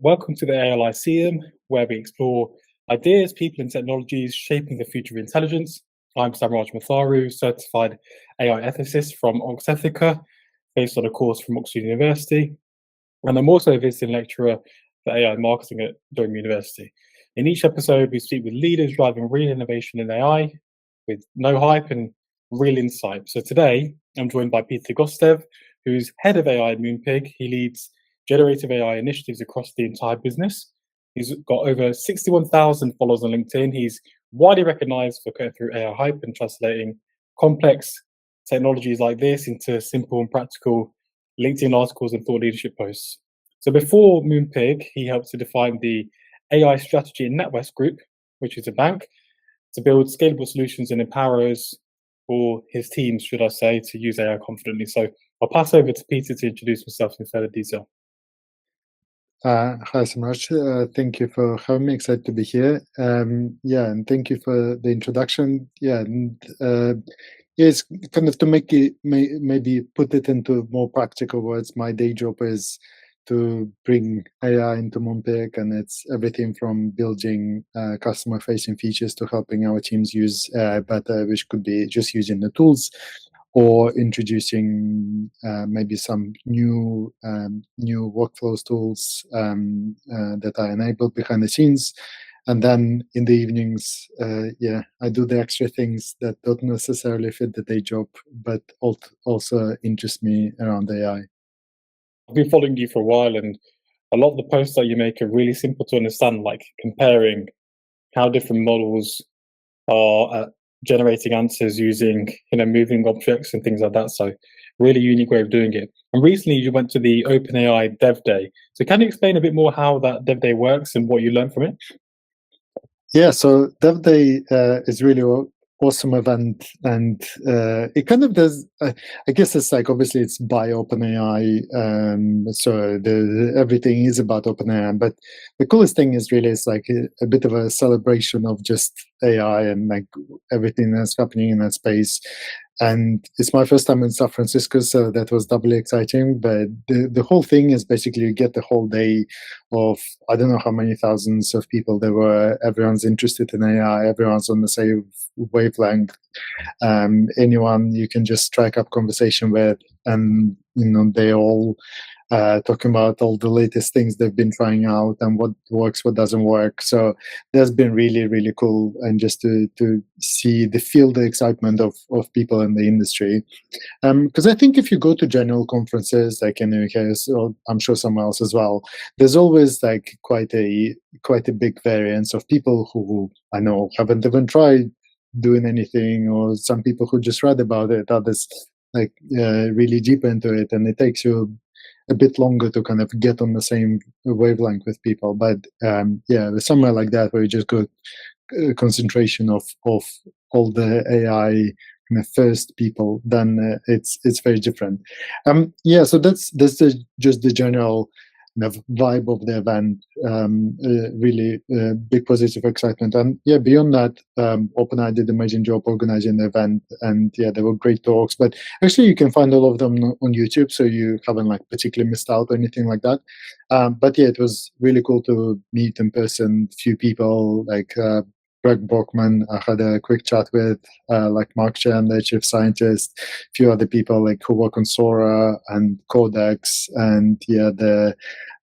Welcome to the AI Lyceum, where we explore ideas, people, and technologies shaping the future of intelligence. I'm Samraj Matharu, certified AI ethicist from Oxethica, based on a course from Oxford University. And I'm also a visiting lecturer for AI marketing at Durham University. In each episode, we speak with leaders driving real innovation in AI with no hype and real insight. So today, I'm joined by Peter Gostev, who's head of AI at Moonpig. He leads generative AI initiatives across the entire business. He's got over 61,000 followers on LinkedIn. He's widely recognized for cutting through AI hype and translating complex technologies like this into simple and practical LinkedIn articles and thought leadership posts. So before Moonpig, he helped to define the AI strategy in NatWest Group, which is a bank, to build scalable solutions and empower us, or his teams, should I say, to use AI confidently. So I'll pass over to Peter to introduce himself in further detail. Hi, Samraj. Thank you for having me. Excited to be here. And thank you for the introduction. It's kind of to make it, maybe put it into more practical words. My day job is to bring AI into Moonpig, and it's everything from building customer-facing features to helping our teams use AI better, which could be just using the tools, or introducing maybe some new workflows tools that are enabled behind the scenes. And then in the evenings, I do the extra things that don't necessarily fit the day job, but also interest me around AI. I've been following you for a while, and a lot of the posts that you make are really simple to understand, like comparing how different models are generating answers using moving objects and things like that. So really unique way of doing it. And recently you went to the OpenAI DevDay. So can you explain a bit more how that DevDay works and what you learned from it? Yeah, so DevDay is really awesome event, and it kind of does. I guess it's like, obviously it's by OpenAI, so everything is about OpenAI. But the coolest thing is really it's like a bit of a celebration of just AI and like everything that's happening in that space. And it's my first time in San Francisco, so that was doubly exciting. But the whole thing is basically you get the whole day of, I don't know how many thousands of people there were. Everyone's interested in AI. Everyone's on the same wavelength. Anyone you can just strike up conversation with, and they all talking about all the latest things they've been trying out and what works, what doesn't work. So that's been really, really cool, and just to feel the excitement of people in the industry. Because I think if you go to general conferences like in the UK, or I'm sure somewhere else as well, there's always like quite a big variance of people who I know haven't even tried doing anything, or some people who just read about it, others like really deep into it, and it takes you a bit longer to kind of get on the same wavelength with people. But there's somewhere like that where you just got a concentration of all the AI kind of first people, then it's very different. So that's just the general kind of vibe of the event. Really big positive excitement, and beyond that, OpenAI did an amazing job organizing the event, and there were great talks. But actually, you can find all of them on YouTube, so you haven't like particularly missed out or anything like that. But it was really cool to meet in person few people like Greg Brockman. I had a quick chat with like Mark Chen, the chief scientist, a few other people like who work on Sora and Codex, and the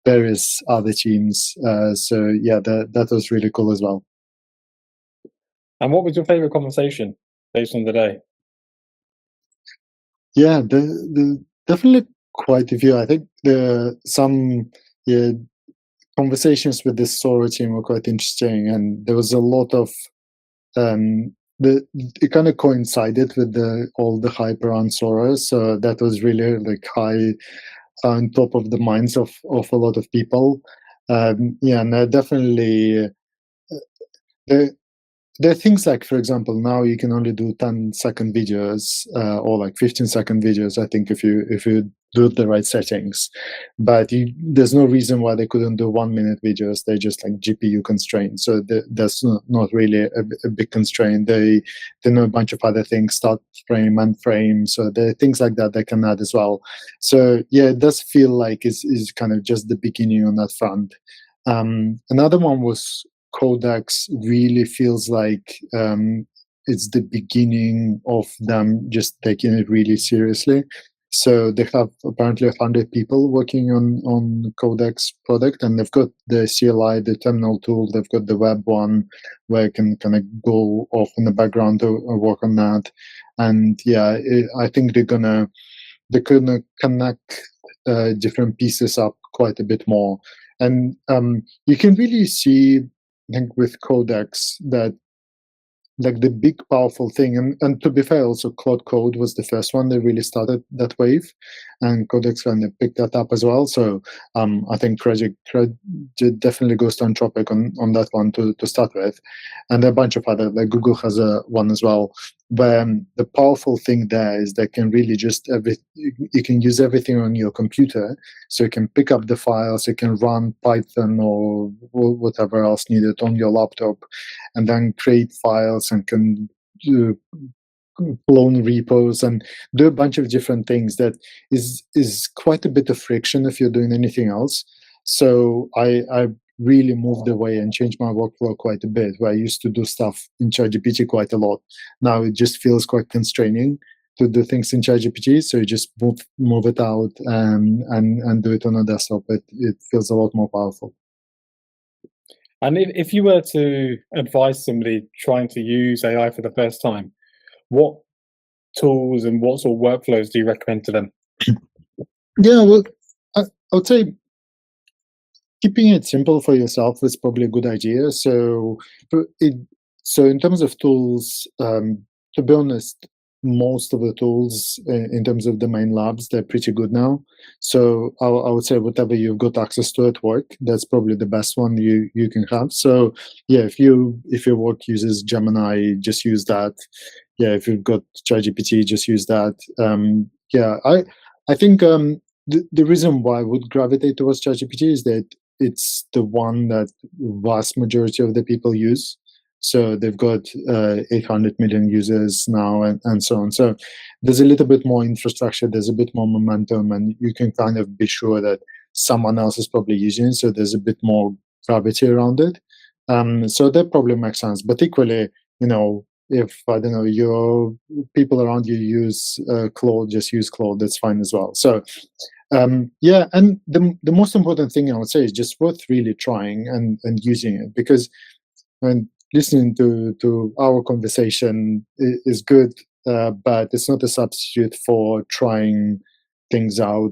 various other teams. That was really cool as well. And what was your favorite conversation based on the day? Yeah, definitely quite a few. I think some conversations with the Sora team were quite interesting, and there was a lot of it kind of coincided with all the hype around Sora, so that was really like high on top of the minds of a lot of people. And definitely there are things like, for example, now you can only do 10-second videos or like 15-second videos, I think, if you do the right settings. But there's no reason why they couldn't do 1-minute videos. They're just like GPU constrained. So that's not really a big constraint. They know a bunch of other things, start frame, end frame. So there are things like that they can add as well. So it does feel like it's kind of just the beginning on that front. Another one was Codex. Really feels like it's the beginning of them just taking it really seriously. So they have apparently 100 people working on Codex product, and they've got the CLI, the terminal tool. They've got the web one where I can kind of go off in the background to work on that. And yeah, I think they're gonna connect different pieces up quite a bit more. And you can really see, I think, with Codex that like the big powerful thing, and to be fair, also Claude Code was the first one that really started that wave, and Codex kind of picked that up as well. So I think credit definitely goes to Anthropic on that one to start with, and a bunch of other, like Google has a one as well. Where the powerful thing there is that can really just you can use everything on your computer, so you can pick up the files, you can run Python or whatever else needed on your laptop, and then create files and can clone repos and do a bunch of different things that is quite a bit of friction if you're doing anything else. So I really moved away and changed my workflow quite a bit, where I used to do stuff in ChatGPT quite a lot. Now it just feels quite constraining to do things in ChatGPT, so you just move it out and do it on a desktop. It feels a lot more powerful. And if you were to advise somebody trying to use AI for the first time, what tools and what sort of workflows do you recommend to them? Yeah, well, I would say keeping it simple for yourself is probably a good idea. So in terms of tools, to be honest, most of the tools in terms of the main labs, they're pretty good now. So I would say whatever you've got access to at work, that's probably the best one you can have. So yeah, if your work uses Gemini, just use that. Yeah, if you've got ChatGPT, just use that. Yeah, I think the reason why I would gravitate towards ChatGPT is that it's the one that vast majority of the people use. So they've got 800 million users now and so on. So there's a little bit more infrastructure, there's a bit more momentum, and you can kind of be sure that someone else is probably using it. So there's a bit more gravity around it. So that probably makes sense. But equally, if, I don't know, your people around you use Claude, just use Claude, that's fine as well. So yeah, and the most important thing I would say is just worth really trying and using it, because when listening to our conversation is good, but it's not a substitute for trying things out.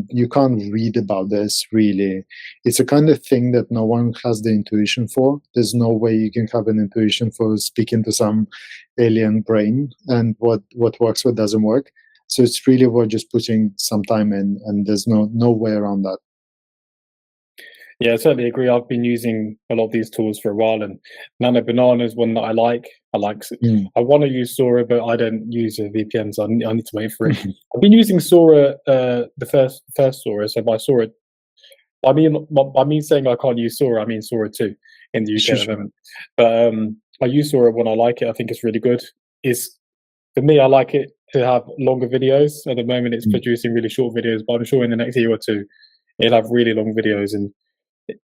You can't read about this really. It's a kind of thing that no one has the intuition for. There's no way you can have an intuition for speaking to some alien brain and what works, what doesn't work. So it's really worth just putting some time in, and there's no way around that. Yeah, I certainly agree. I've been using a lot of these tools for a while, and Nano Banana is one that I like. I want to use Sora, but I don't use a VPN, so I need to wait for it. I've been using Sora, the first Sora. So by Sora, by me saying I can't use Sora, I mean Sora 2 in the UK at the moment. But I use Sora when I like it. I think it's really good. For me, I like it to have longer videos. At the moment, it's producing really short videos, but I'm sure in the next year or two, it'll have really long videos, and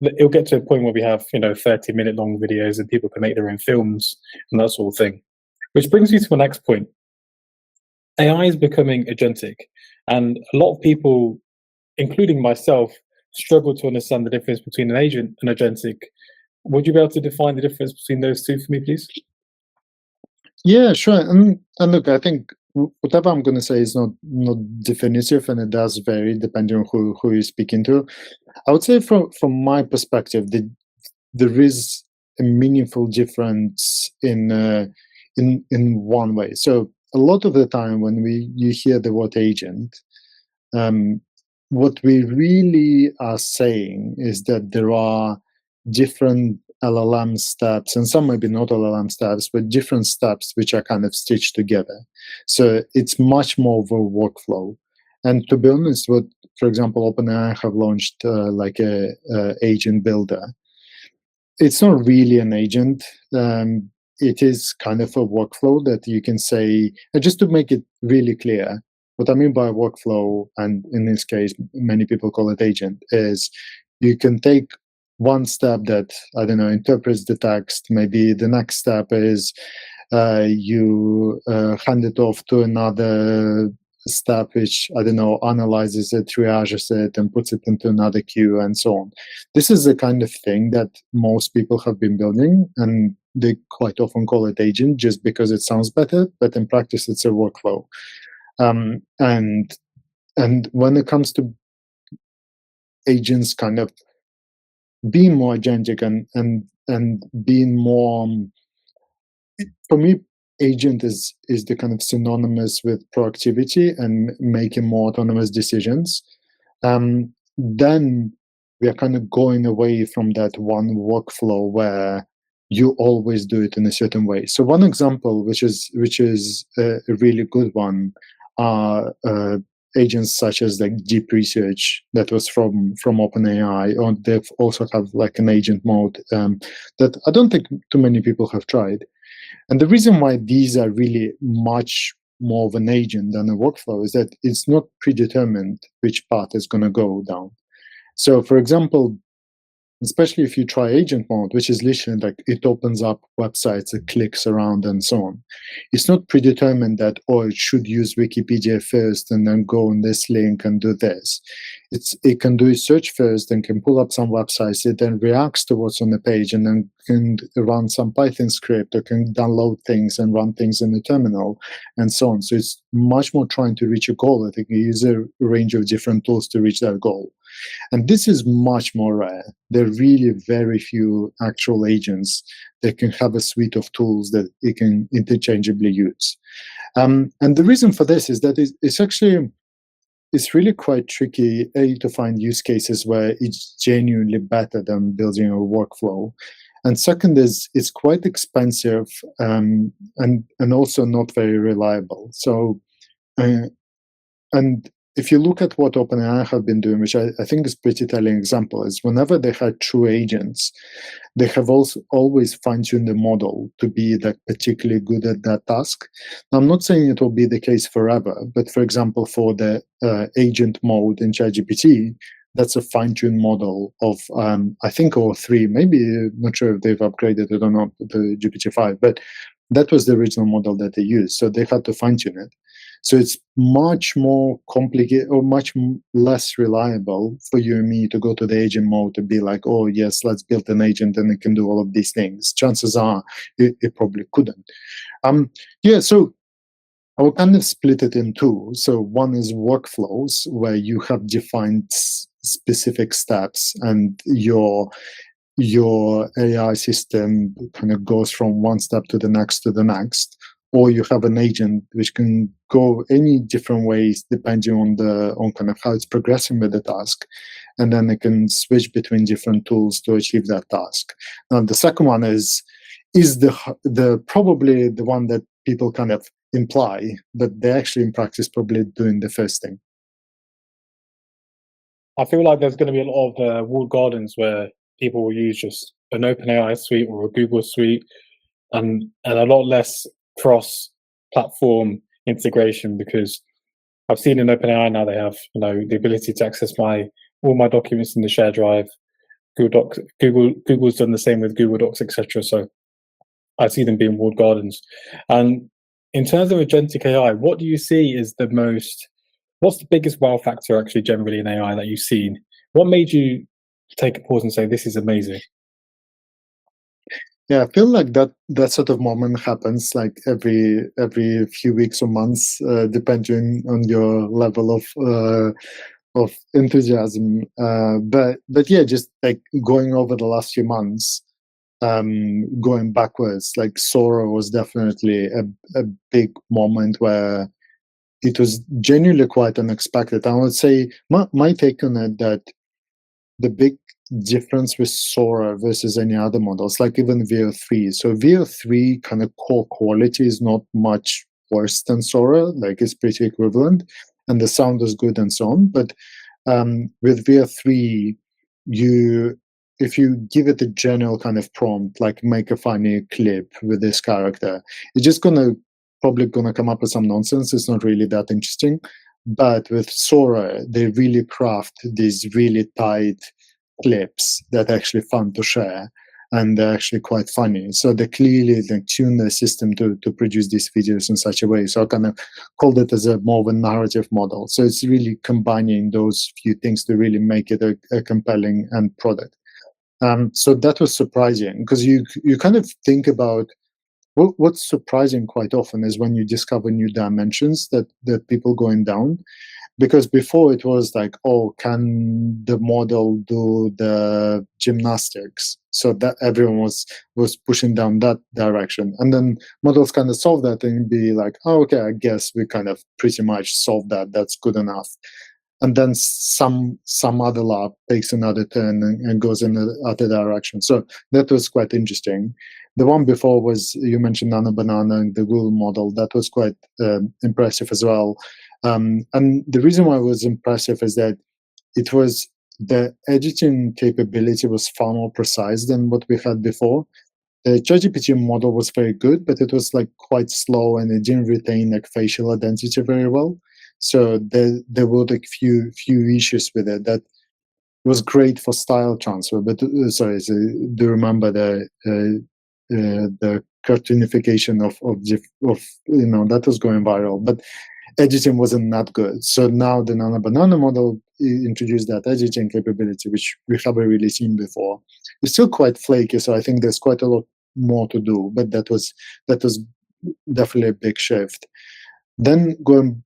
it'll get to a point where we have 30-minute long videos, and people can make their own films and that sort of thing. Which brings me to my next point. AI is becoming agentic, and a lot of people, including myself, struggle to understand the difference between an agent and agentic. Would you be able to define the difference between those two for me, please? Yeah, sure. And look, I think whatever I'm going to say is not definitive, and it does vary depending on who you're speaking to. I would say from my perspective, there is a meaningful difference in one way. So a lot of the time when you hear the word agent, what we really are saying is that there are different LLM steps, and some maybe not LLM steps, but different steps which are kind of stitched together. So it's much more of a workflow. And to be honest, for example, OpenAI have launched like a agent builder. It's not really an agent. It is kind of a workflow that you can say, and just to make it really clear, what I mean by workflow, and in this case, many people call it agent, is you can take one step that, I don't know, interprets the text. Maybe the next step is you hand it off to another step, which, I don't know, analyzes it, triages it, and puts it into another queue, and so on. This is the kind of thing that most people have been building, and they quite often call it agent just because it sounds better, but in practice, it's a workflow. And when it comes to agents kind of being more agentic and being more, for me, agent is the kind of synonymous with proactivity and making more autonomous decisions. Then we are kind of going away from that one workflow where you always do it in a certain way. So one example, which is a really good one, are agents such as like deep research that was from OpenAI, or they've also have like an agent mode that I don't think too many people have tried. And the reason why these are really much more of an agent than a workflow is that it's not predetermined which path is going to go down. So, for example, especially if you try agent mode, which is literally like it opens up websites, it clicks around and so on. It's not predetermined that, oh, it should use Wikipedia first and then go on this link and do this. It can do a search first and can pull up some websites. It then reacts to what's on the page and then can run some Python script or can download things and run things in the terminal and so on. So it's much more trying to reach a goal. I think it uses a range of different tools to reach that goal. And this is much more rare. There are really very few actual agents that can have a suite of tools that it can interchangeably use. And the reason for this is that it's really quite tricky, to find use cases where it's genuinely better than building a workflow. And second is it's quite expensive and also not very reliable. So, and if you look at what OpenAI have been doing, which I think is a pretty telling example, is whenever they had true agents, they have also always fine-tuned the model to be like particularly good at that task. Now, I'm not saying it will be the case forever, but for example, for the agent mode in ChatGPT, that's a fine-tuned model of, I think, O3, maybe, not sure if they've upgraded it or not, the GPT-5, but that was the original model that they used, so they had to fine-tune it. So it's much more complicated or much less reliable for you and me to go to the agent mode to be like, oh, yes, let's build an agent and it can do all of these things. Chances are it probably couldn't. So I will kind of split it in two. So one is workflows where you have defined specific steps and your AI system kind of goes from one step to the next. Or you have an agent which can go any different ways depending on kind of how it's progressing with the task, and then it can switch between different tools to achieve that task. Now, the second one is the probably the one that people kind of imply, but they actually in practice probably doing the first thing. I feel like there's going to be a lot of walled gardens where people will use just an OpenAI suite or a Google suite, and a lot less cross-platform integration, because I've seen in OpenAI now they have the ability to access all my documents in the shared drive. Google's done the same with Google Docs, etc. So I see them being walled gardens. And in terms of agentic AI, what do you see is what's the biggest wow factor actually generally in AI that you've seen? What made you take a pause and say, this is amazing? Yeah, I feel like that sort of moment happens like every few weeks or months, depending on your level of enthusiasm. But yeah, just like going over the last few months, going backwards, like Sora was definitely a big moment where it was genuinely quite unexpected. I would say my take on it, that the big difference with Sora versus any other models, like even VO3. So VO3 kind of core quality is not much worse than Sora, like it's pretty equivalent, and the sound is good and so on. But with VO3, if you give it a general kind of prompt, like make a funny clip with this character, it's just probably gonna come up with some nonsense. It's not really that interesting. But with Sora, they really craft these really tight clips that are actually fun to share, and they're actually quite funny. So they clearly tune the system to produce these videos in such a way. So I kind of called it as a more of a narrative model. So it's really combining those few things to really make it a compelling end product. So that was surprising, because you kind of think about what's surprising quite often is when you discover new dimensions that people going down. Because before it was like, oh, can the model do the gymnastics? So that everyone was pushing down that direction. And then models kind of solve that and be like, oh, okay, I guess we kind of pretty much solved that. That's good enough. And then some other lab takes another turn and goes in the other direction. So that was quite interesting. The one before was, you mentioned Nano Banana and the Google model. That was quite impressive as well. And the reason why it was impressive is that it was, the editing capability was far more precise than what we had before. The ChatGPT model was very good, but it was like quite slow, and it didn't retain like facial identity very well. So there were like few issues with it that was great for style transfer. But sorry, so do you remember the cartoonification of that was going viral, but editing wasn't that good. So now the Nano Banana model introduced that editing capability, which we haven't really seen before. It's still quite flaky, so I think there's quite a lot more to do, but that was definitely a big shift. Then going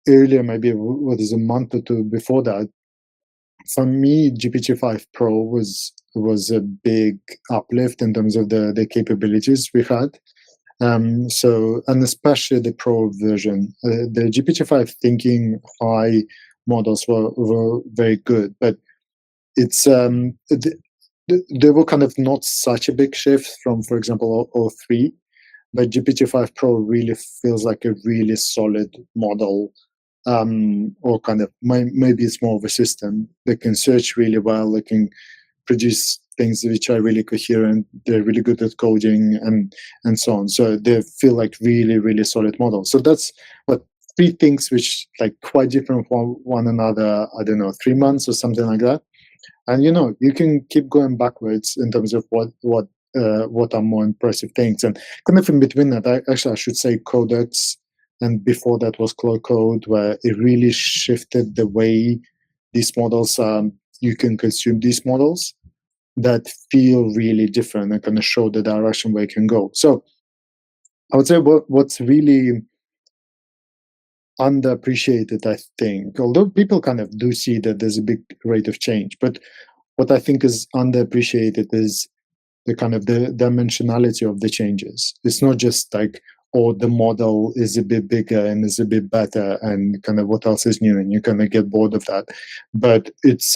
earlier, maybe what is a month or two before that, for me, GPT-5 Pro was a big uplift in terms of the capabilities we had. So, and especially the Pro version, the GPT-5 thinking high models were very good, but it's they were kind of not such a big shift from, for example, O3, but GPT-5 Pro really feels like a really solid model, or kind of maybe it's more of a system. They can search really well. They can produce things which are really coherent. They're really good at coding and so on. So they feel like really, really solid models. So that's what three things which like quite different from one another. I don't know, 3 months or something like that. And you can keep going backwards in terms of what are more impressive things. And kind of in between that, I should say Codex, and before that was Claude Code, where it really shifted the way these models, you can consume these models that feel really different and kind of show the direction where it can go. So I would say what's really underappreciated, I think, although people kind of do see that there's a big rate of change, but what I think is underappreciated is the kind of the dimensionality of the changes. It's not just like, oh, the model is a bit bigger and is a bit better and kind of what else is new, and you kind of get bored of that. But it's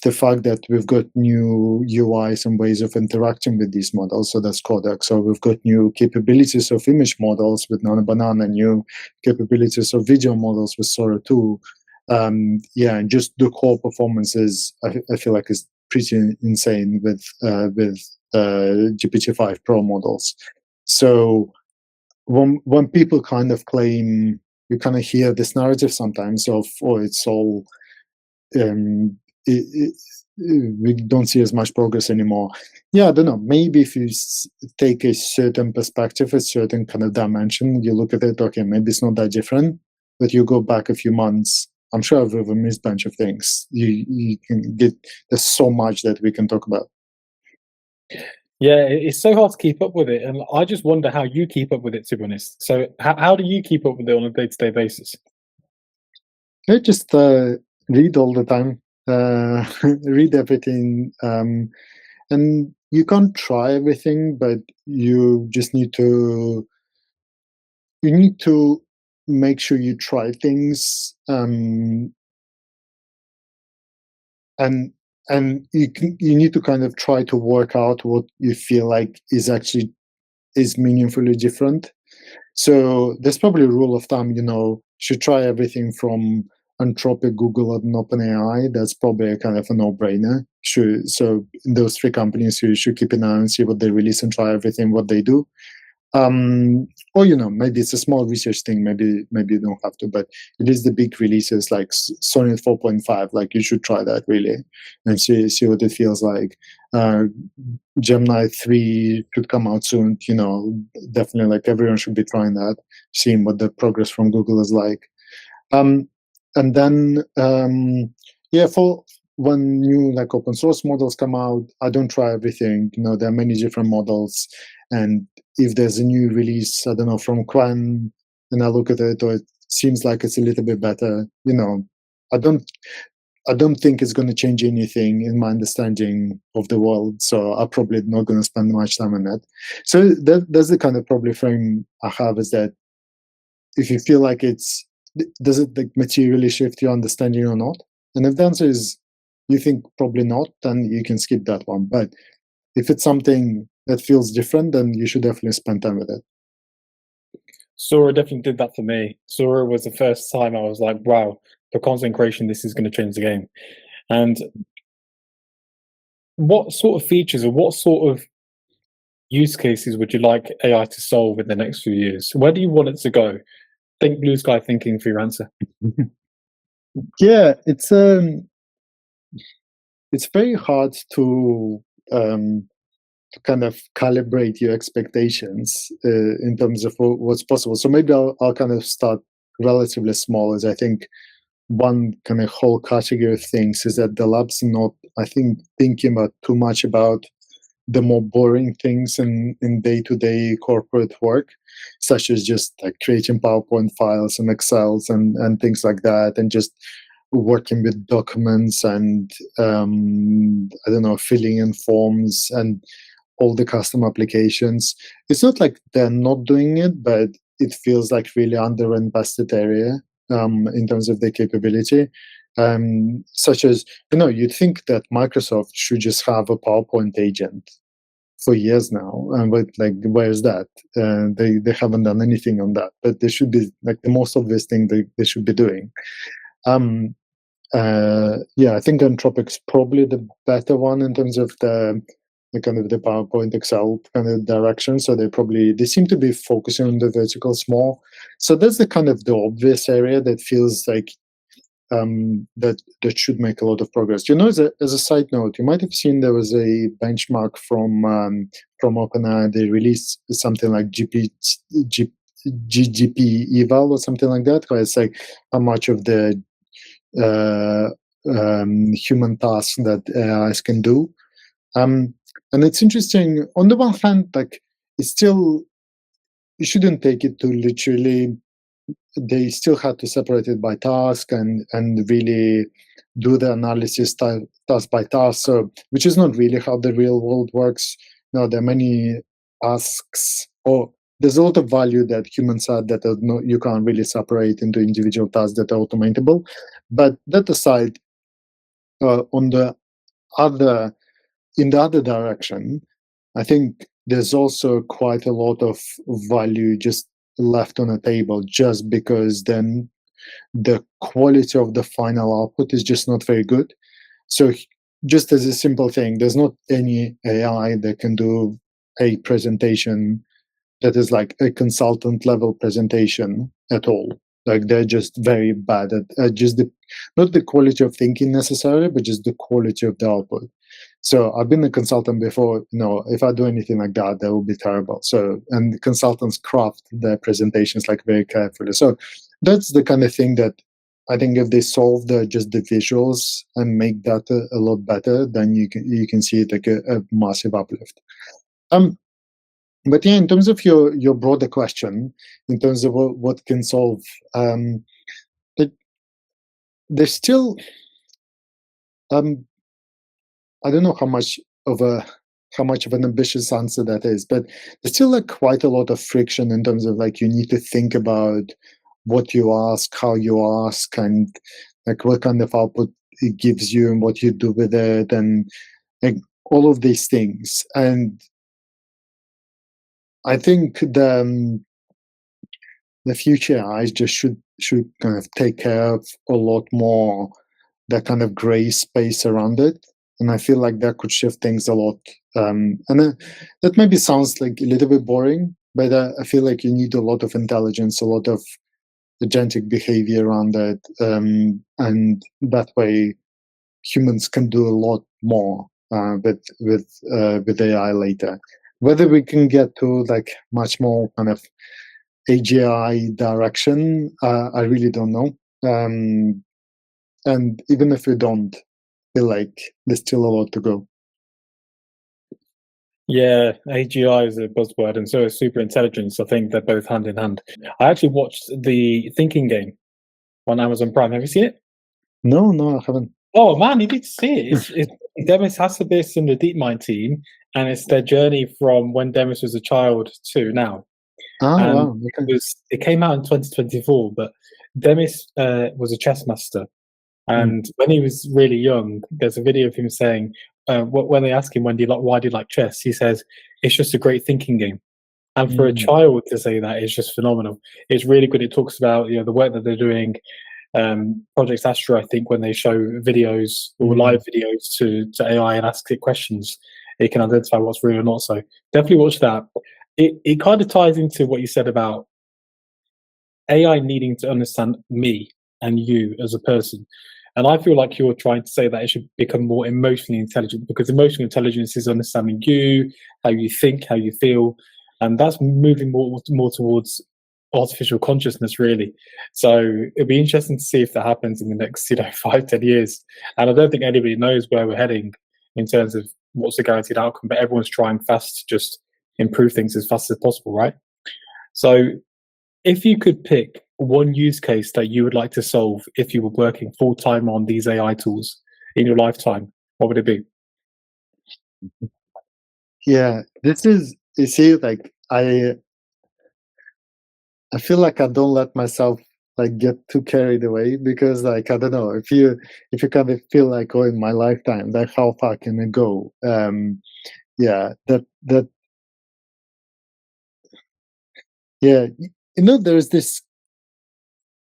the fact that we've got new UIs and ways of interacting with these models. So that's Codex. So we've got new capabilities of image models with Nano Banana, new capabilities of video models with Sora 2. And just the core performances, I feel like is pretty insane with GPT-5 Pro models. So when people kind of claim, you kind of hear this narrative sometimes of, oh, it's all we don't see as much progress anymore. Yeah, I don't know. Maybe if you take a certain perspective, a certain kind of dimension, you look at it, okay, maybe it's not that different. But you go back a few months, I'm sure I've ever missed a bunch of things. You can get, there's so much that we can talk about. Yeah, it's so hard to keep up with it, and I just wonder how you keep up with it, to be honest. So how do you keep up with it on a day-to-day basis? I just read all the time, read everything, and you can't try everything, but you just need to make sure you try things, and you need to kind of try to work out what you feel like is meaningfully different. So there's probably a rule of thumb, should try everything from Anthropic, Google, and OpenAI. That's probably a kind of a no-brainer. So in those three companies, you should keep an eye and see what they release and try everything what they do. Or maybe it's a small research thing. Maybe you don't have to, but it is the big releases like Sonnet 4.5. Like you should try that really and see what it feels like. Gemini 3 should come out soon. Definitely like everyone should be trying that, seeing what the progress from Google is like. And then for when new like open source models come out, I don't try everything. There are many different models, and if there's a new release, I don't know, from Quan, and I look at it, or it seems like it's a little bit better, I don't think it's going to change anything in my understanding of the world, so I'm probably not going to spend much time on that. So that's the kind of probably frame I have, is that if you feel like does it like materially shift your understanding or not? And if the answer is you think probably not, then you can skip that one. But if it's something that feels different, then you should definitely spend time with it. Sora definitely did that for me. Sora was the first time I was like, wow, for content creation, this is going to change the game. And what sort of features or what sort of use cases would you like AI to solve in the next few years? Where do you want it to go? Think blue sky thinking for your answer. Yeah, it's very hard to kind of calibrate your expectations in terms of what's possible. So maybe I'll kind of start relatively small, as I think one kind of whole category of things is that the lab's not, I think, thinking about too much about the more boring things in day-to-day corporate work, such as just like creating PowerPoint files and Excels and things like that, and just working with documents and I don't know, filling in forms and all the custom applications. It's not like they're not doing it, but it feels like really underinvested area in terms of their capability. Such as, you'd think that Microsoft should just have a PowerPoint agent for years now, but like, where's that? They haven't done anything on that, but they should be like the most obvious thing they should be doing. I think Anthropic's probably the better one in terms of the kind of the PowerPoint Excel kind of direction. So they seem to be focusing on the verticals more. So that's the kind of the obvious area that feels like that should make a lot of progress. As a side note, you might have seen there was a benchmark from OpenAI. They released something like GGP eval or something like that, where it's like how much of the human tasks that AIs can do. And it's interesting. On the one hand, like it's still, you shouldn't take it too literally. They still had to separate it by task and really do the analysis task by task. So, which is not really how the real world works. Now, there are many tasks, or there's a lot of value that humans add that you can't really separate into individual tasks that are automatable. But that aside, in the other direction, I think there's also quite a lot of value just left on the table, just because then the quality of the final output is just not very good. So just as a simple thing, there's not any AI that can do a presentation that is like a consultant level presentation at all. Like they're just very bad at just not the quality of thinking necessarily, but just the quality of the output. So I've been a consultant before. If I do anything like that, that would be terrible. So, and consultants craft their presentations like very carefully. So that's the kind of thing that I think if they solve just the visuals and make that a lot better, then you can see it like a massive uplift. But yeah, in terms of your broader question, in terms of what can solve, there's still I don't know how much of an ambitious answer that is, but there's still like quite a lot of friction in terms of like you need to think about what you ask, how you ask, and like what kind of output it gives you and what you do with it, and like all of these things. And I think the future eyes just should kind of take care of a lot more that kind of gray space around it. And I feel like that could shift things a lot. And that maybe sounds like a little bit boring, but I feel like you need a lot of intelligence, a lot of agentic behavior around it, and that way humans can do a lot more with AI later. Whether we can get to like much more kind of AGI direction, I really don't know. And even if we don't, feel like there's still a lot to go. Yeah, AGI is a buzzword, and so is super intelligence. I think they're both hand in hand. I actually watched the Thinking Game on Amazon Prime. Have you seen it? No, I haven't. Oh man, you need to see it. It's Demis Hassabis and the DeepMind team, and it's their journey from when Demis was a child to now. Oh, And wow. Okay. it came out in 2024, but Demis was a chess master. And when he was really young, there's a video of him saying, when they ask him why do you like chess, he says, it's just a great thinking game. And for a child to say that is just phenomenal. It's really good. It talks about the work that they're doing. Project Astra, I think, when they show videos or live videos to AI and ask it questions, it can identify what's real or not. So definitely watch that. It kind of ties into what you said about AI needing to understand me and you as a person. And I feel like you're trying to say that it should become more emotionally intelligent, because emotional intelligence is understanding you, how you think, how you feel, and that's moving more towards artificial consciousness, really. So it'll be interesting to see if that happens in the next 5-10 years. And I don't think anybody knows where we're heading in terms of what's the guaranteed outcome, but everyone's trying fast to just improve things as fast as possible, right? So if you could pick one use case that you would like to solve if you were working full time on these AI tools in your lifetime, what would it be? Yeah, this is, you see, like I feel like I don't let myself like get too carried away, because like I don't know, if you kind of feel like, oh, in my lifetime, like how far can it go? Yeah, that yeah, there's this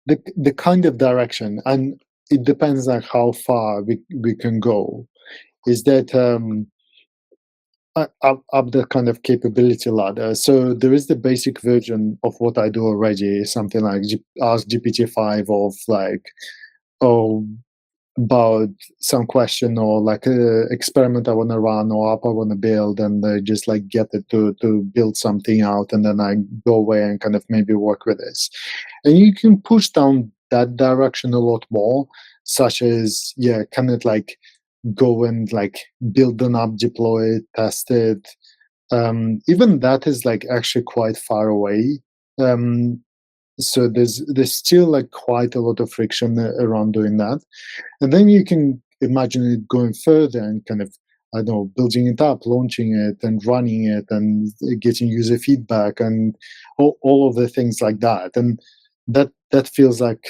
the kind of direction, and it depends on how far we can go. Is that up the kind of capability ladder. So there is the basic version of what I do already, something like ask GPT-5 of like, oh, about some question or like a experiment I want to run or app I want to build, and just like get it to build something out, and then I go away and kind of maybe work with this. And you can push down that direction a lot more, such as, yeah, can it like go and like build an app, deploy it, test it. Even that is like actually quite far away. So there's still like quite a lot of friction around doing that. And then you can imagine it going further and kind of, I don't know, building it up, launching it, and running it, and getting user feedback, and all of the things like that. And that feels like,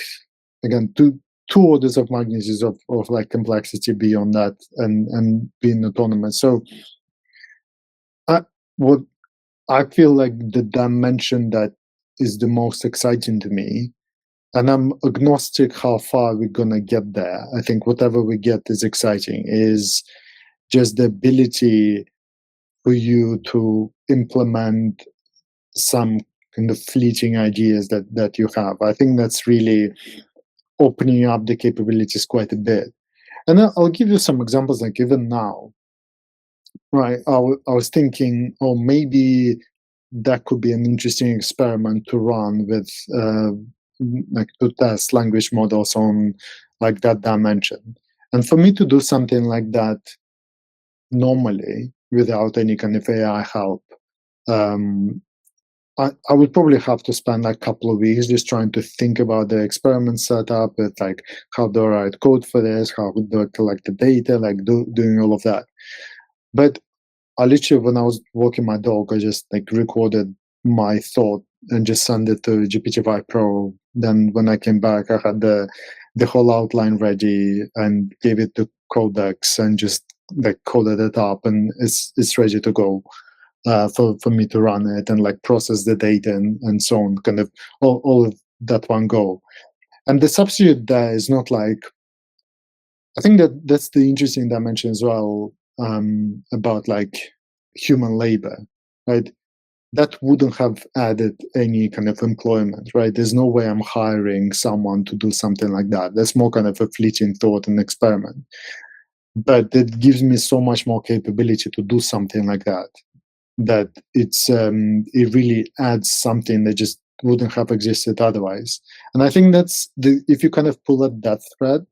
again, two orders of magnitude of like complexity beyond that, and being autonomous. So what I feel like the dimension that is the most exciting to me, and I'm agnostic how far we're gonna get there. I think whatever we get is exciting, is just the ability for you to implement some kind of fleeting ideas that you have. I think that's really opening up the capabilities quite a bit. And I'll give you some examples, like even now, right? I was thinking, oh, maybe that could be an interesting experiment to run with, like to test language models on like that dimension. And for me to do something like that normally without any kind of AI help, I would probably have to spend like a couple of weeks just trying to think about the experiment setup, with like how do I write code for this, how do I collect the data, like doing all of that. But I literally, when I was walking my dog, I just like recorded my thought and just sent it to GPT-5 Pro. Then when I came back, I had the whole outline ready and gave it to Codex and just like coded it up, and it's ready to go for me to run it and like process the data and so on, kind of all of that one go. And the substitute there is not like, I think that's the interesting dimension as well, about like human labor, right? that wouldn't have added any kind of employment, right? There's no way I'm hiring someone to do something like that. That's more kind of a fleeting thought and experiment. But it gives me so much more capability to do something like that, that it really adds something that just wouldn't have existed otherwise. And I think that's if you kind of pull at that thread,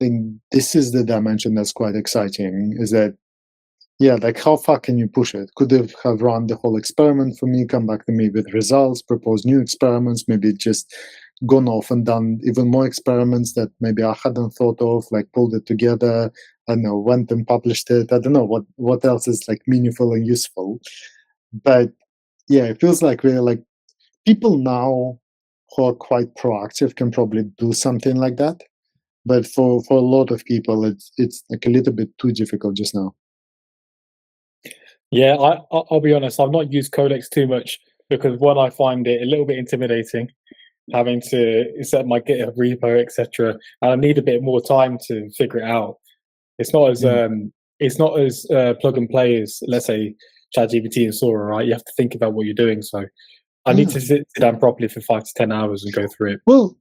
then this is the dimension that's quite exciting, is that, yeah, like how far can you push it? Could have run the whole experiment for me, come back to me with results, propose new experiments, maybe just gone off and done even more experiments that maybe I hadn't thought of, like pulled it together, I don't know, went and published it. I don't know what else is like meaningful and useful. But yeah, it feels like we're like people now who are quite proactive can probably do something like that. But for a lot of people, it's like a little bit too difficult just now. Yeah, I'll be honest, I've not used Codex too much because one, I find it a little bit intimidating having to set my GitHub repo, etc. And I need a bit more time to figure it out. It's not as plug and play as, let's say, ChatGPT and Sora, right? You have to think about what you're doing. So I need to sit down properly for 5 to 10 hours and go through it. Well,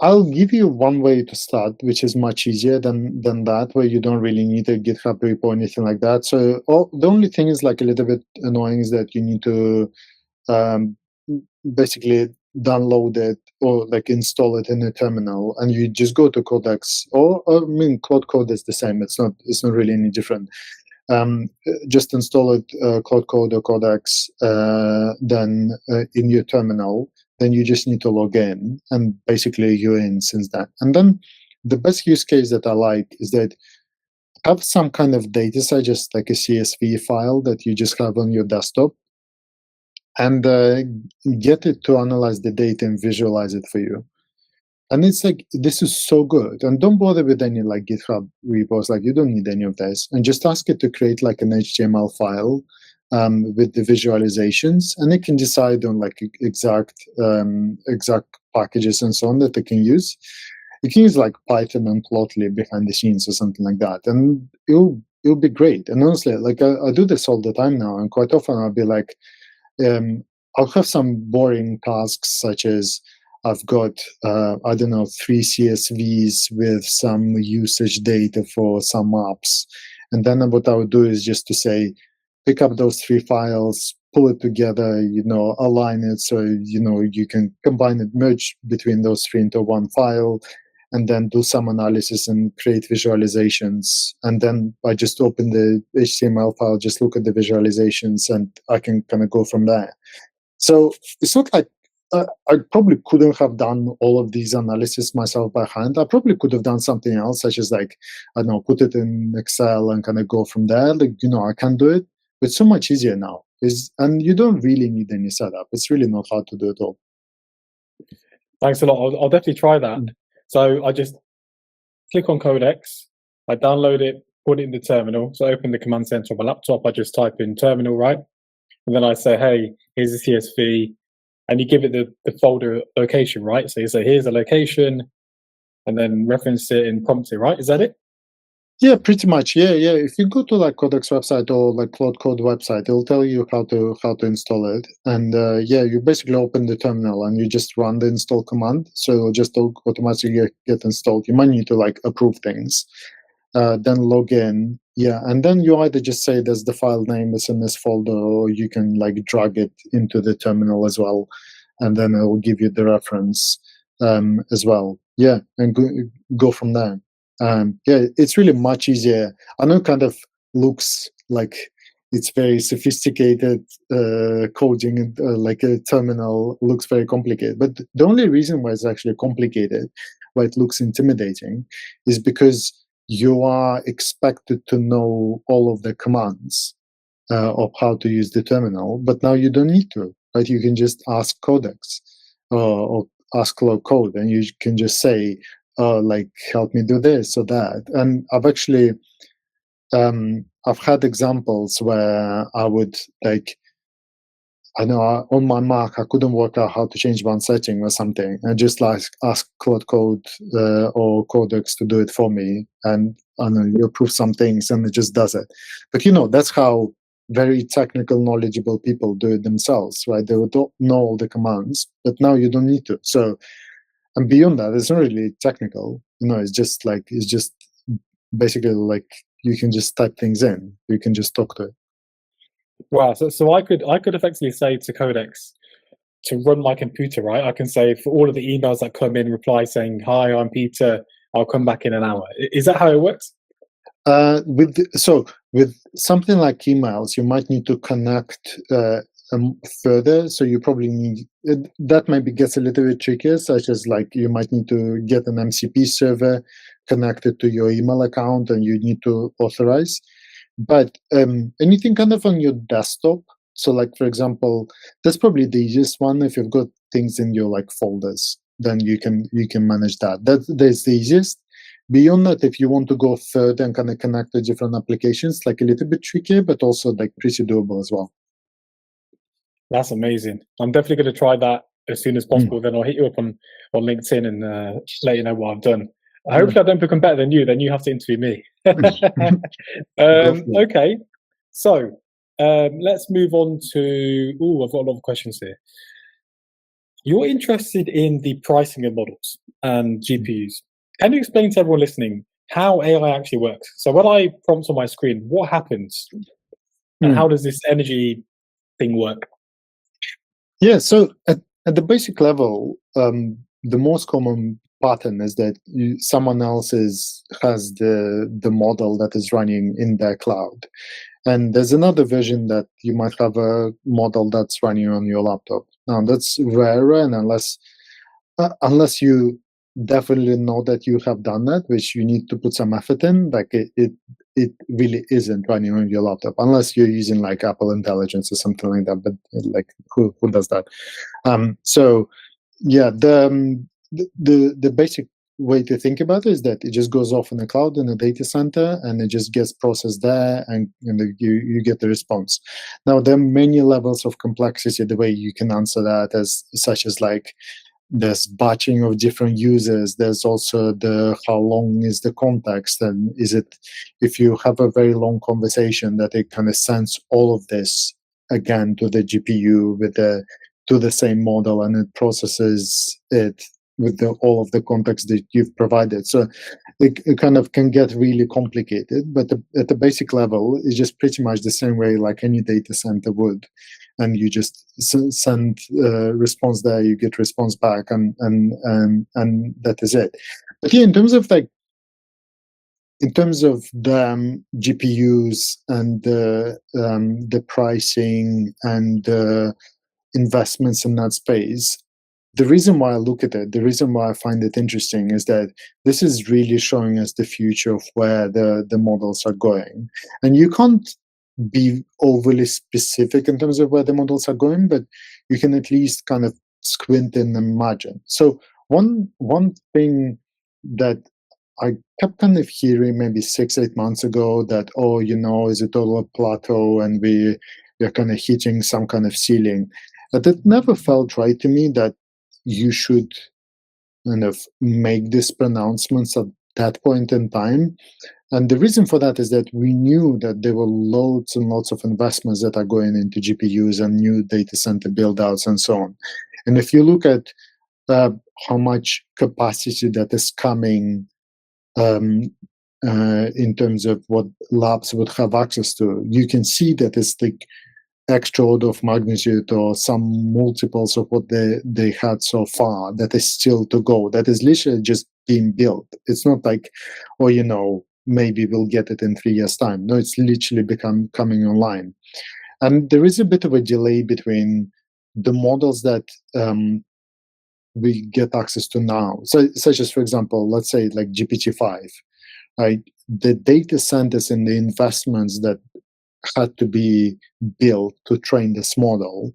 I'll give you one way to start, which is much easier than that, where you don't really need a GitHub repo or anything like that. So the only thing is like a little bit annoying is that you need to basically download it or like install it in a terminal, and you just go to Codex, or I mean, Claude Code is the same. It's not really any different. Just install it, Claude Code or Codex, then in your terminal. Then you just need to log in, and basically you're in since that. And then the best use case that I like is that have some kind of data set, just like a CSV file that you just have on your desktop, and get it to analyze the data and visualize it for you. And it's like, this is so good. And don't bother with any like GitHub repos, like you don't need any of this. And just ask it to create like an HTML file with the visualizations, and it can decide on like exact packages and so on that it can use. You can use like Python and Plotly behind the scenes or something like that, and it'll be great. And honestly, like I do this all the time now, and quite often I'll be like, I'll have some boring tasks such as I've got, I don't know, 3 CSVs with some usage data for some apps. And then what I would do is just to say, pick up those 3 files, pull it together, align it so, you can combine it, merge between those 3 into one file, and then do some analysis and create visualizations. And then I just open the HTML file, just look at the visualizations, and I can kind of go from there. So it's not like I probably couldn't have done all of these analysis myself by hand. I probably could have done something else, such as like, I don't know, put it in Excel and kind of go from there. Like, I can do it, but it's so much easier now. And you don't really need any setup. It's really not hard to do it all. Thanks a lot. I'll definitely try that. So I just click on Codex, I download it, put it in the terminal. So I open the command center on my laptop, I just type in terminal, right? And then I say, hey, here's the CSV. And you give it the folder location, right? So you say, here's the location, and then reference it and prompt it, right? Is that it? Yeah, pretty much. Yeah. If you go to like Codex website or like Claude Code website, it'll tell you how to install it. And you basically open the terminal and you just run the install command. So it'll just automatically get installed. You might need to like approve things. Then log in. Yeah, and then you either just say there's the file name is in this folder, or you can like drag it into the terminal as well, and then it will give you the reference as well. Yeah, and go from there. It's really much easier. I know it kind of looks like it's very sophisticated coding, like a terminal looks very complicated. But the only reason why it's actually complicated, why it looks intimidating, is because you are expected to know all of the commands of how to use the terminal, but now you don't need to, right? You can just ask Codex or ask Claude Code, and you can just say, like, help me do this or that. And I've actually, I've had examples where I would like, I know on my Mac, I couldn't work out how to change one setting or something, and just like ask Claude Code or Codex to do it for me. And I know you approve some things and it just does it. But that's how very technical, knowledgeable people do it themselves, right? They would know all the commands, but now you don't need to. So, and beyond that, it's not really technical. It's just basically like you can just type things in. You can just talk to it. Wow. So I could effectively say to Codex to run my computer, right? I can say for all of the emails that come in, reply saying, "Hi, I'm Peter. I'll come back in an hour." Is that how it works? With something like emails, you might need to connect further. So you probably need that maybe gets a little bit trickier, such as like you might need to get an MCP server connected to your email account, and you need to authorize. But anything kind of on your desktop. So, like for example, that's probably the easiest one. If you've got things in your like folders, then you can manage that. That's the easiest. Beyond that, if you want to go further and kind of connect to different applications, like a little bit trickier, but also like pretty doable as well. That's amazing. I'm definitely going to try that as soon as possible. Then I'll hit you up on LinkedIn and let you know what I've done. Hopefully I don't become better than you. Then you have to interview me. Okay. So let's move on to... I've got a lot of questions here. You're interested in the pricing of models and GPUs. Can you explain to everyone listening how AI actually works? So when I prompt on my screen, what happens? And how does this energy thing work? Yeah, so at the basic level, the most common pattern is that someone else has the model that is running in their cloud. And there's another version that you might have a model that's running on your laptop. Now, that's rarer, and unless you definitely know that you have done that, which you need to put some effort in, like it really isn't running on your laptop, unless you're using like Apple Intelligence or something like that. But like, who does that? So yeah, the basic way to think about it is that it just goes off in the cloud in a data center, and it just gets processed there, and you get the response. Now, there are many levels of complexity the way you can answer that, such as like there's batching of different users. There's also how long is the context, and is it, if you have a very long conversation, that it kind of sends all of this again to the GPU to the same model, and it processes it with all of the context that you've provided. So it kind of can get really complicated, but at the basic level, it's just pretty much the same way like any data center would. And you just send response there, you get response back, and that is it. But yeah, in terms of the GPUs and the pricing and the investments in that space, the reason why I look at it, the reason why I find it interesting is that this is really showing us the future of where the models are going. And you can't be overly specific in terms of where the models are going, but you can at least kind of squint and imagine. So one thing that I kept kind of hearing maybe 6-8 months ago, that, is it all a plateau and we're kind of hitting some kind of ceiling. But it never felt right to me that you should kind of make these pronouncements at that point in time. And the reason for that is that we knew that there were loads and lots of investments that are going into GPUs and new data center build-outs and so on. And if you look at how much capacity that is coming in terms of what labs would have access to, you can see that it's like extra order of magnitude or some multiples of what they had so far that is still to go. That is literally just being built. It's not like, maybe we'll get it in 3 years' time. No, it's literally coming online. And there is a bit of a delay between the models that we get access to now. So, such as, for example, let's say like GPT-5, right? The data centers and the investments that had to be built to train this model,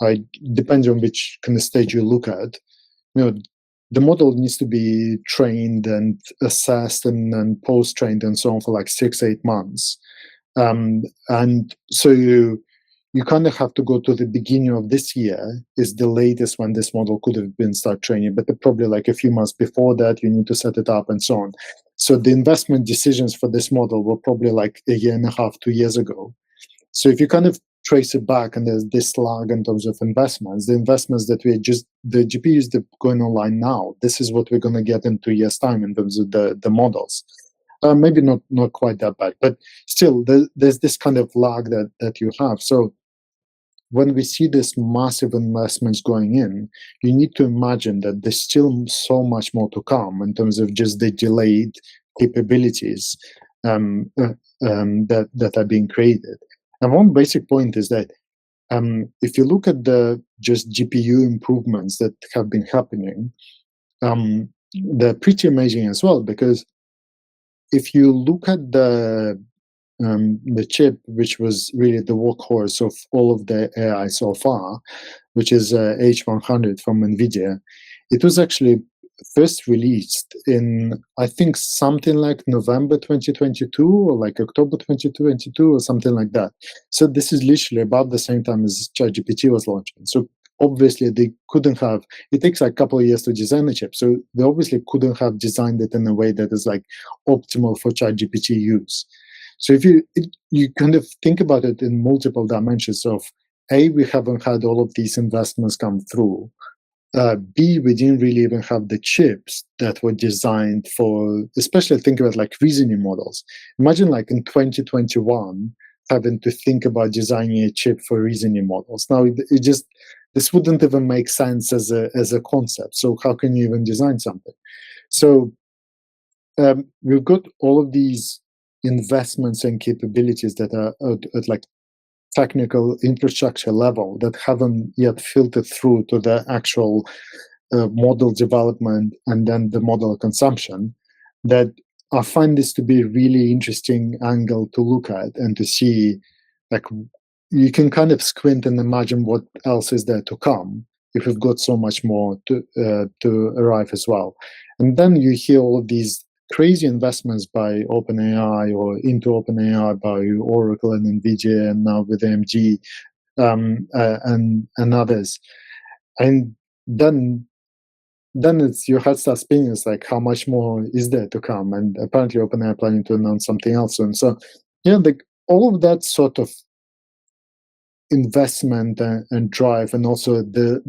right? Depends on which kind of stage you look at. The model needs to be trained and assessed and post-trained and so on for like 6-8 months. And so you kind of have to go to the beginning of this year is the latest when this model could have been start training, but probably like a few months before that, you need to set it up and so on. So the investment decisions for this model were probably like 1.5 years, 2 years ago. So if you kind of trace it back, and there's this lag in terms of investments, the investments that the GPUs that are going online now, this is what we're going to get in 2 years' time in terms of the models. Maybe not quite that bad, but still, there's this kind of lag that you have. So when we see this massive investments going in, you need to imagine that there's still so much more to come in terms of just the delayed capabilities that are being created. And one basic point is that if you look at the just GPU improvements that have been happening, they're pretty amazing as well, because if you look at the chip, which was really the workhorse of all of the AI so far, which is H100 from NVIDIA, it was actually first released in, I think, something like November 2022 or like October 2022 or something like that. So this is literally about the same time as ChatGPT was launching. So obviously they couldn't have, it takes like a couple of years to design a chip. So they obviously couldn't have designed it in a way that is like optimal for ChatGPT use. So if you kind of think about it in multiple dimensions of, A, we haven't had all of these investments come through. B, we didn't really even have the chips that were designed for, especially think about like reasoning models. Imagine like in 2021, having to think about designing a chip for reasoning models. Now, this wouldn't even make sense as a concept. So how can you even design something? So we've got all of these investments and capabilities that are at like technical infrastructure level that haven't yet filtered through to the actual model development and then the model consumption, that I find this to be a really interesting angle to look at and to see, like, you can kind of squint and imagine what else is there to come if we've got so much more to arrive as well. And then you hear all of these crazy investments by OpenAI or into OpenAI by Oracle and NVIDIA and now with AMD and others. And then it's your heart starts spinning. It's like, how much more is there to come? And apparently OpenAI planning to announce something else soon. So yeah, all of that sort of investment and drive, and also the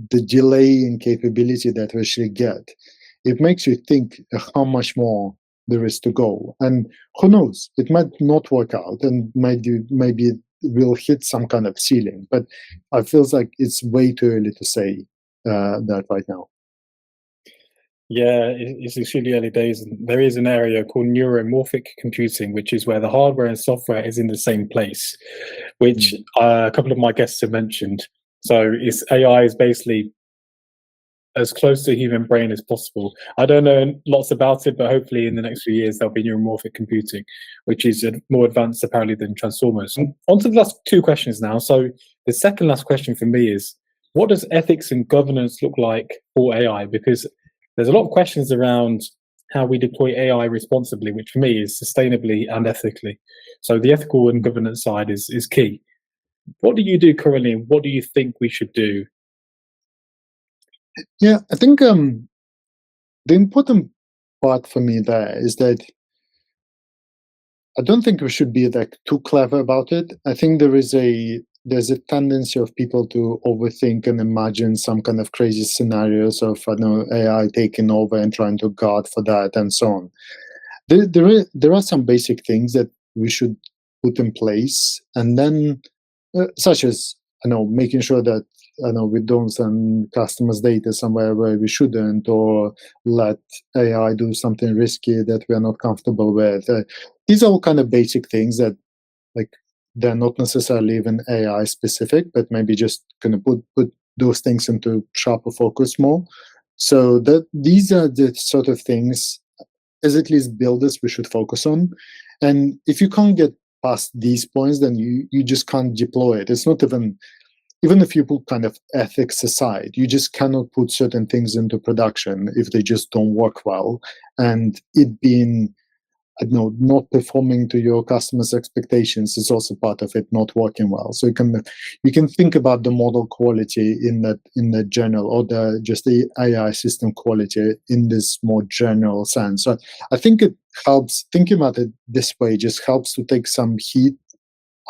delay in capability that we actually get, it makes you think how much more there is to go. And who knows, it might not work out and maybe we'll hit some kind of ceiling, but it feels like it's way too early to say that right now. Yeah, it's extremely early days. And there is an area called neuromorphic computing, which is where the hardware and software is in the same place, which a couple of my guests have mentioned. So AI is basically as close to a human brain as possible. I don't know lots about it, but hopefully in the next few years there'll be neuromorphic computing, which is more advanced apparently than transformers. On to the last two questions now. So the second last question for me is, what does ethics and governance look like for AI? Because there's a lot of questions around how we deploy AI responsibly, which for me is sustainably and ethically. So the ethical and governance side is key. What do you do currently, and what do you think we should do? Yeah, I think the important part for me there is that I don't think we should be like too clever about it. I think there's a tendency of people to overthink and imagine some kind of crazy scenarios of AI taking over and trying to guard for that and so on. There are some basic things that we should put in place, and then such as making sure that we don't send customers' data somewhere where we shouldn't, or let AI do something risky that we are not comfortable with. These are all kind of basic things that, like, they're not necessarily even AI specific, but maybe just gonna put those things into sharper focus more. So these are the sort of things, as at least builders, we should focus on. And if you can't get past these points, then you just can't deploy it. It's not even if you put kind of ethics aside, you just cannot put certain things into production if they just don't work well. And it being, not performing to your customers' expectations is also part of it not working well. So you can think about the model quality in the general, or the AI system quality in this more general sense. So I think it helps, thinking about it this way just helps to take some heat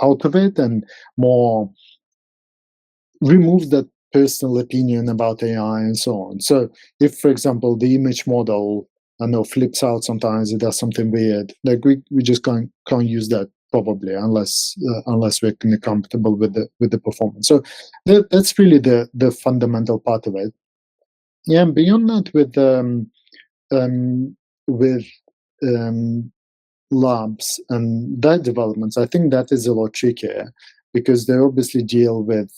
out of it and more removes that personal opinion about AI and so on. So if, for example, the image model, I know, flips out sometimes, it does something weird, like we just can't use that probably unless we're kind of comfortable with the performance. So that's really the fundamental part of it. Yeah, and beyond that, with labs and that developments, I think that is a lot trickier because they obviously deal with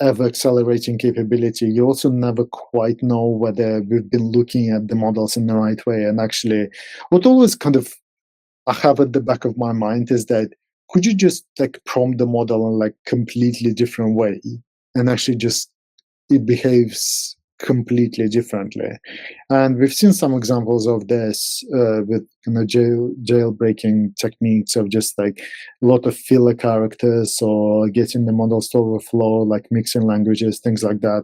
ever accelerating capability. You also never quite know whether we've been looking at the models in the right way. And actually, what always kind of I have at the back of my mind is that could you just like prompt the model in like completely different way and actually just it behaves completely differently. And we've seen some examples of this with jailbreaking techniques of just like a lot of filler characters or getting the models to overflow, like mixing languages, things like that.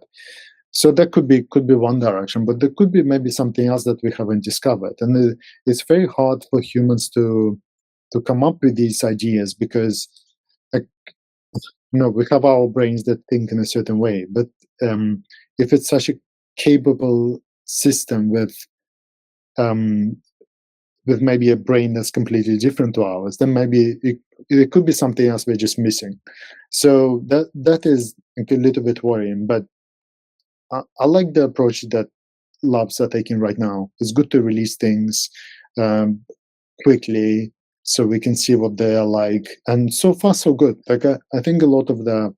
So that could be one direction, but there could be maybe something else that we haven't discovered. And it's very hard for humans to come up with these ideas because like, we have our brains that think in a certain way, but if it's such a capable system with maybe a brain that's completely different to ours, then maybe it could be something else we're just missing. So that is a little bit worrying, but I like the approach that labs are taking right now. It's good to release things quickly so we can see what they are like, and so far so good. Like I think a lot of the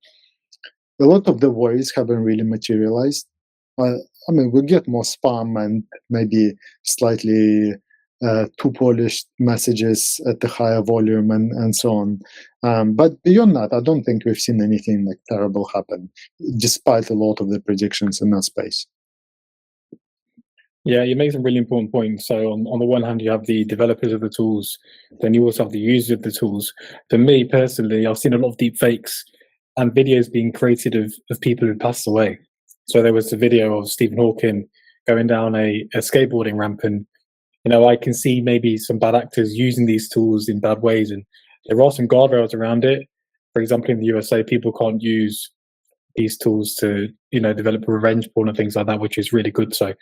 worries haven't really materialized. I mean, we get more spam and maybe slightly too polished messages at the higher volume and so on. But beyond that, I don't think we've seen anything like terrible happen, despite a lot of the predictions in that space. Yeah, you make some really important points. So on the one hand, you have the developers of the tools, then you also have the users of the tools. For me personally, I've seen a lot of deep fakes and videos being created of people who passed away. So there was a video of Stephen Hawking going down a skateboarding ramp, and I can see maybe some bad actors using these tools in bad ways, and there are some guardrails around it. For example, in the USA, people can't use these tools to develop revenge porn and things like that, which is really good. So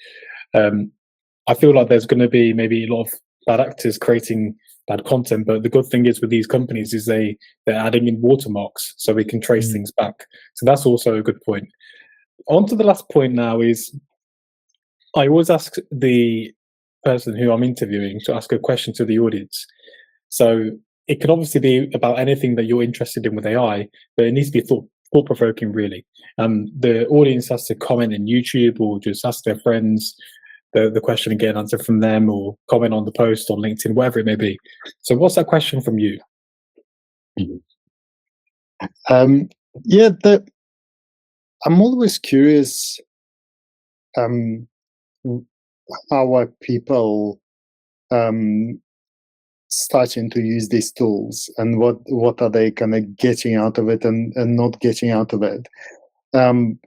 I feel like there's going to be maybe a lot of bad actors creating bad content, but the good thing is with these companies is they're adding in watermarks so we can trace things back. So that's also a good point. On to the last point now is I always ask the person who I'm interviewing to ask a question to the audience. So it can obviously be about anything that you're interested in with AI, but it needs to be thought-provoking, really. The audience has to comment in YouTube or just ask their friends the question and get an answer from them, or comment on the post on LinkedIn, whatever it may be. So what's that question from you? Yeah, I'm always curious how are people starting to use these tools, and what are they kind of getting out of it and not getting out of it.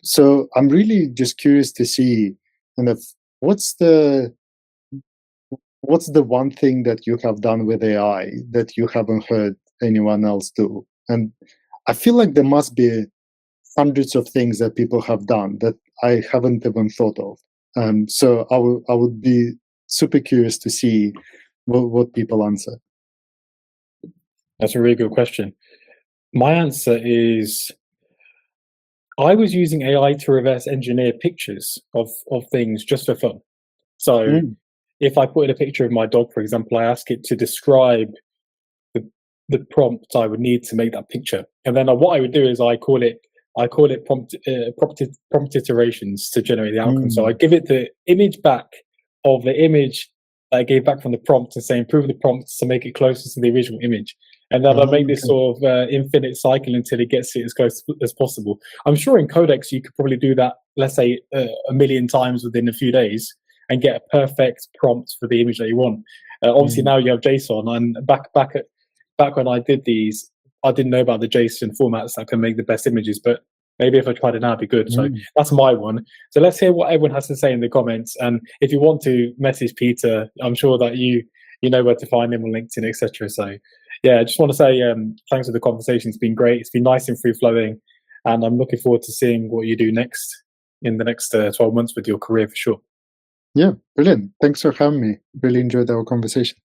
So I'm really just curious to see kind of what's the one thing that you have done with AI that you haven't heard anyone else do. And I feel like there must be hundreds of things that people have done that I haven't even thought of. So I would be super curious to see what people answer. That's a really good question. My answer is I was using AI to reverse engineer pictures of things just for fun. So if I put in a picture of my dog, for example, I ask it to describe the prompt I would need to make that picture. And then what I would do is I call it prompt iterations to generate the outcome. So I give it the image back of the image that I gave back from the prompt and say improve the prompt to make it closer to the original image. And then I make this sort of infinite cycle until it gets it as close as possible. I'm sure in Codex you could probably do that, let's say, 1 million times within a few days and get a perfect prompt for the image that you want. Obviously now you have JSON, and back when I did these, I didn't know about the JSON formats that can make the best images, but maybe if I tried it now, it'd be good. So that's my one. So let's hear what everyone has to say in the comments. And if you want to message Peter, I'm sure that you know where to find him on LinkedIn, etc. So Yeah, I just want to say thanks for the conversation. It's been great. It's been nice and free flowing, and I'm looking forward to seeing what you do next in the next 12 months with your career for sure. Yeah, brilliant. Thanks for having me. Really enjoyed our conversation.